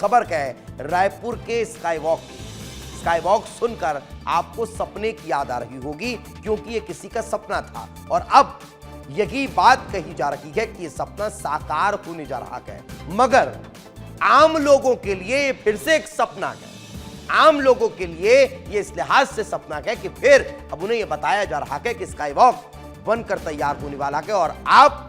खबर क्या है, रायपुर के स्काई वॉक सुनकर आपको सपने की याद आ रही होगी, क्योंकि ये किसी का सपना था और अब यही बात कही जा रही है कि ये सपना साकार होने जा रहा है। मगर आम लोगों के लिए ये फिर से एक सपना है। आम लोगों के लिए ये इस लिहाज से सपना है कि फिर अब उन्हें यह बताया जा रहा है कि स्काई वॉक बनकर तैयार होने वाला है और आप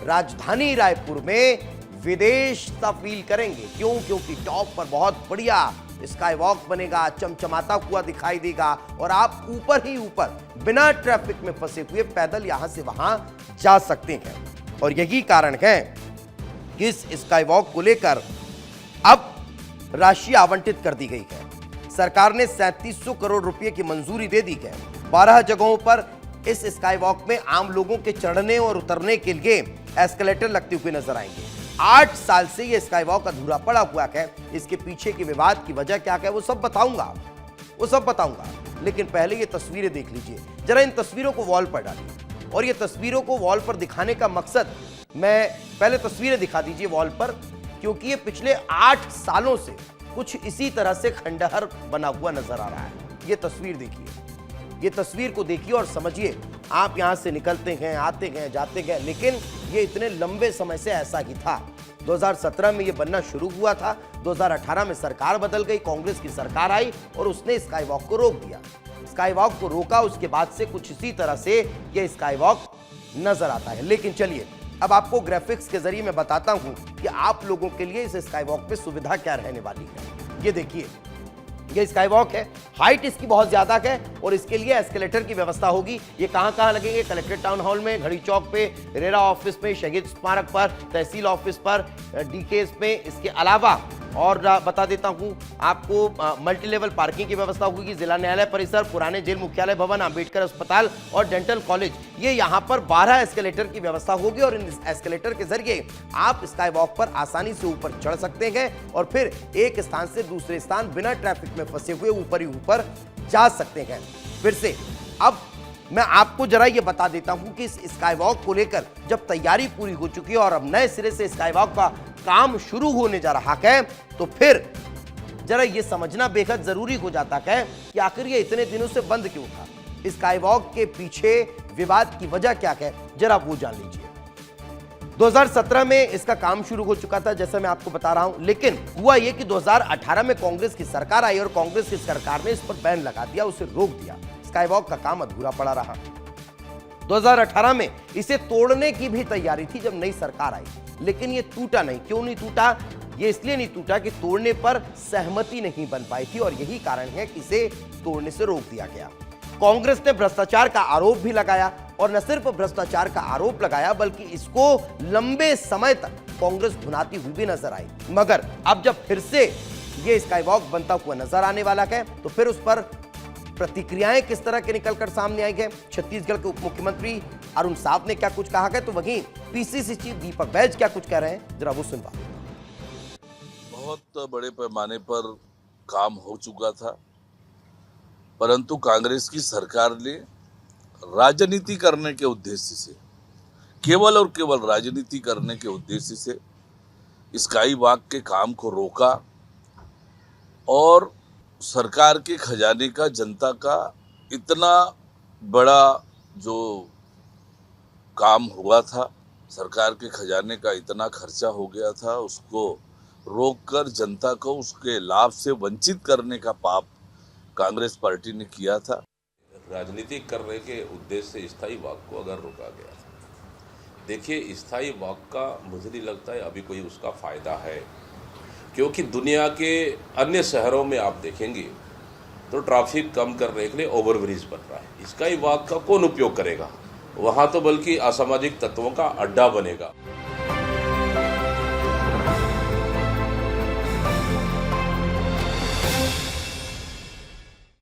राजधानी रायपुर में विदेश सा फील करेंगे। क्यों? क्योंकि टॉप पर बहुत बढ़िया स्काई वॉक बनेगा, चमचमाता हुआ दिखाई देगा और आप ऊपर ही ऊपर बिना ट्रैफिक में फंसे हुए पैदल यहां से वहां जा सकते हैं। और यही कारण है कि इस स्काई वॉक को लेकर अब राशि आवंटित कर दी गई है। सरकार ने 3700 करोड़ रुपए की मंजूरी दे दी है। 12 जगहों पर इस स्काई वॉक में आम लोगों के चढ़ने और उतरने के लिए एस्केलेटर लगते हुए नजर आएंगे। 8 साल से यह स्काई वॉक अधूरा पड़ा हुआ है। इसके पीछे के विवाद की वजह क्या है वो सब बताऊंगा, लेकिन पहले ये तस्वीरें देख लीजिए जरा। इन तस्वीरों को वॉल पर डालिए और ये तस्वीरों को वॉल पर दिखाने का मकसद, मैं पहले तस्वीरें दिखा दीजिए वॉल पर, क्योंकि ये पिछले 8 सालों से कुछ इसी तरह से खंडहर बना हुआ नजर आ रहा है। ये तस्वीर देखिए, ये तस्वीर को देखिए और समझिए। आप यहां से निकलते हैं, आते हैं, जाते हैं, लेकिन ये इतने लंबे समय से ऐसा ही था। 2017 में ये बनना शुरू हुआ था। 2018 में सरकार बदल गई, कांग्रेस की सरकार आई और उसने स्काई वॉक को रोक दिया। स्काई वॉक को रोका, उसके बाद से कुछ इसी तरह से ये स्काई वॉक नजर आता है। लेकिन चलिए अब आपको ग्राफिक्स के जरिए मैं बताता हूं कि आप लोगों के लिए इस स्काई वॉक पे सुविधा क्या रहने वाली है। ये देखिए, ये स्काई वॉक है, हाइट इसकी बहुत ज्यादा है और इसके लिए एस्केलेटर की व्यवस्था होगी। ये कहां लगेंगे? कलेक्ट्रेट टाउन हॉल में, घड़ी चौक पे, रेरा ऑफिस में, शहीद स्मारक पर, तहसील ऑफिस पर, डीकेएस में। इसके अलावा और बता देता हूं आपको, मल्टी लेवल पार्किंग की व्यवस्था होगी। जिला न्यायालय परिसर, पुराने जेल मुख्यालय भवन, अंबेडकर अस्पताल और डेंटल कॉलेज, ये यहां पर 12 एस्केलेटर की व्यवस्था होगी और इन एस्केलेटर के जरिए आप स्काई वॉक पर आसानी से ऊपर चढ़ सकते हैं और फिर एक स्थान से दूसरे स्थान बिना ट्रैफिक में फंसे हुए ऊपर ही ऊपर जा सकते हैं। फिर से अब मैं आपको जरा ये बता देता हूं कि इस स्काई वॉक को लेकर जब तैयारी पूरी हो चुकी है और अब नए सिरे से स्काई वॉक का काम शुरू होने जा रहा है, तो फिर जरा ये समझना बेहद जरूरी हो जाता है कि आखिर ये इतने दिनों से बंद क्यों था। स्काई वॉक के पीछे विवाद की वजह क्या है, जरा वो जान लीजिए। 2017 में इसका काम शुरू हो चुका था, जैसा मैं आपको बता रहा हूं, लेकिन हुआ यह कि 2018 में कांग्रेस की सरकार आई और कांग्रेस की सरकार ने इस पर बैन लगा दिया, उसे रोक दिया। स्काई वॉक का काम अधूरा पड़ा रहा। 2018 में इसे तोड़ने की भी तैयारी थी जब नई सरकार आई, लेकिन ये टूटा नहीं। क्यों नहीं टूटा? ये इसलिए नहीं टूटा कि तोड़ने पर सहमति नहीं बन पाई थी और यही कारण है कि इसे तोड़ने से रोक दिया गया। कांग्रेस ने भ्रष्टाचार का आरोप भी लगाया और न सिर्फ भ्रष्टाचार का आरोप लगाया बल्कि इसको लंबे समय तक कांग्रेस भुनाती हुई भी नजर आई। मगर अब जब फिर से ये स्काई वॉक बनता हुआ नजर आने वाला है, तो फिर उस पर प्रतिक्रियाएं किस तरह के निकलकर सामने आई है। छत्तीसगढ़ के उप मुख्यमंत्री अरुण साव ने क्या कुछ कहा है, तो वहीं पीसीसी चीफ दीपक बैज क्या कुछ कह रहे हैं, जरा वो सुनवा। बहुत बड़े पैमाने पर काम हो चुका था, परंतु कांग्रेस की सरकार ने राजनीति करने के उद्देश्य से, केवल और केवल राजनीति करने के उद्देश्य से स्काई वॉक के काम को रोका और सरकार के खजाने का, जनता का इतना बड़ा जो काम हुआ था, सरकार के खजाने का इतना खर्चा हो गया था, उसको रोककर जनता को उसके लाभ से वंचित करने का पाप कांग्रेस पार्टी ने किया था। राजनीति करने के उद्देश्य से स्थायी वॉक को अगर रोका गया, देखिए स्थायी वॉक का मुझे नहीं लगता है अभी कोई उसका फायदा है, क्योंकि दुनिया के अन्य शहरों में आप देखेंगे तो ट्रैफिक कम करने के लिए ओवरब्रिज बन रहा है। स्काई वॉक का कौन उपयोग करेगा? वहाँ तो बल्कि असामाजिक तत्वों का अड्डा बनेगा।